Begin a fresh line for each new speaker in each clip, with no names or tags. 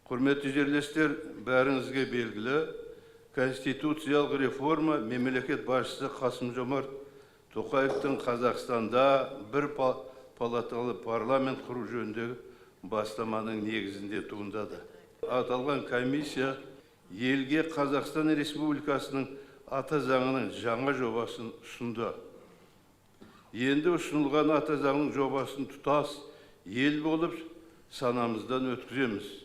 Құрметті жерлестер, бәріңізге белгілі, конституциялық реформа мемлекет басшысы Қасым-Жомарт Тоқаевтың Қазақстанда бір палаталы парламент құру жөніндегі бастаманың негізінде туындады. Аталған комиссия елге Қазақстан Республикасының ата заңының жаңа жобасын ұсынды. Енді ұсынылған ата заңның жобасын тұтас ел болып санамыздан өткіземіз.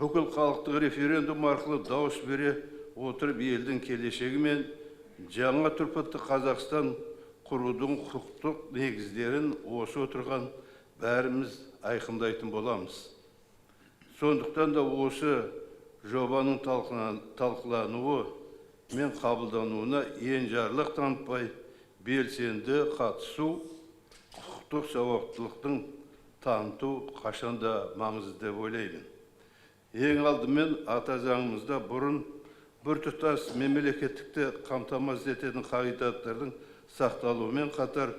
Бүкіл халықтық референдум арқылы дауыс бере отырып елдің келешегі мен жаңа тұрпатты Қазақстан құрудың құқықтық негіздерін осы отырған бәріміз айқындайтын боламыз. Сондықтан да осы жобаның талқылануы мен қабылдануына енжарлық танытпай белсенді қатысу, құқықтық сауаттылықтың таныту қашанда маңызды деп ойлаймын. Ең алдымен ата заңымызда бұрын біртұтас мемлекеттікті қамтамасыз ететін қағидаттардың сақталуымен қатар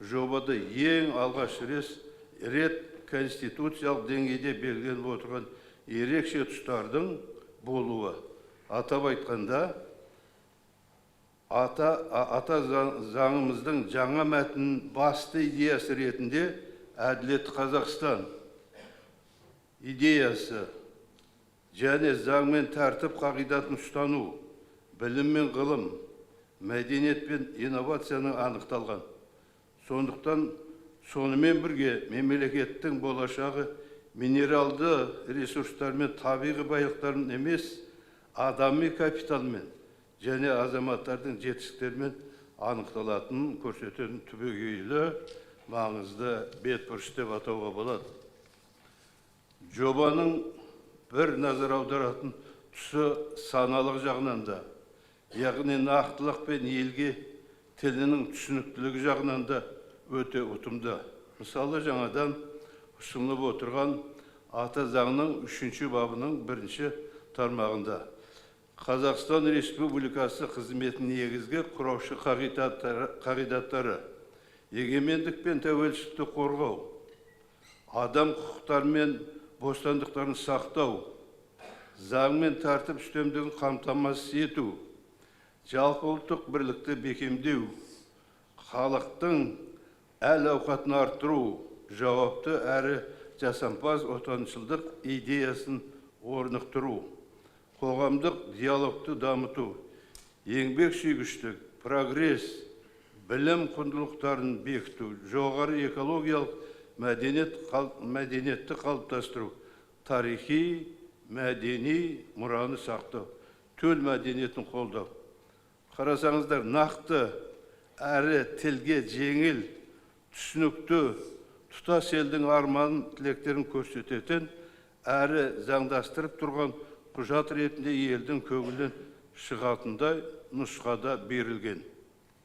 жобада ең алғаш рет конституциялық деңгейде белгіленіп отырған ерекше тұстардың болуы. Атап айтқанда, ата заңымыздың жаңа мәтінінің басты идеясы ретінде әділетті Қазақстан идеясы және заң мен тәртіп қағидатын ұстану, білім мен ғылым, мәдениет пен инновацияның анықталған. Сондықтан сонымен бірге мемлекеттің болашағы минералды ресурстар мен табиғи байлықтарын емес, адами капиталмен және азаматтардың жетістіктерімен анықталатынын көрсететін түбегейлі маңызды бетбұрыс деп атауға болады. Жобаның бір назар аударатын тұсы саналық жағынан да, яғни нақтылық пен елге тілінің түсініктілігі жағынан да өте ұтымды. Мысалы, жаңадан ұсынылып отырған ата заңның 3-ші бабының 1-ші тармағында Қазақстан Республикасы қызметінің негізгі құраушы қағидаттары, егемендік пен тәуелсіздікті қорғау, адам құқықтары мен бостандықтарын сақтау, заң мен тәртіп үстемдігін қамтамасыз ету, жалпы ұлттық бірлікті бекемдеу, халықтың әл-ауқатын арттыру, жауапты әрі жасампаз отаншылдық идеясын орнықтыру, қоғамдық диалогты дамыту, еңбек сүйгіштік, прогресс, білім құндылықтарын бекіту, жоғары экологиялық мәдениетті қалыптастыру, тарихи, мәдени мұраны сақтау, төл мәдениетін қолдау. Қарасаңыздар, нақты әрі тілге жеңіл, түсінікті, тұтас елдің арман тілектерін көрсететін, әрі заңдастырып тұрған құжат ретінде елдің көңілінен шығатындай нұсқада берілген.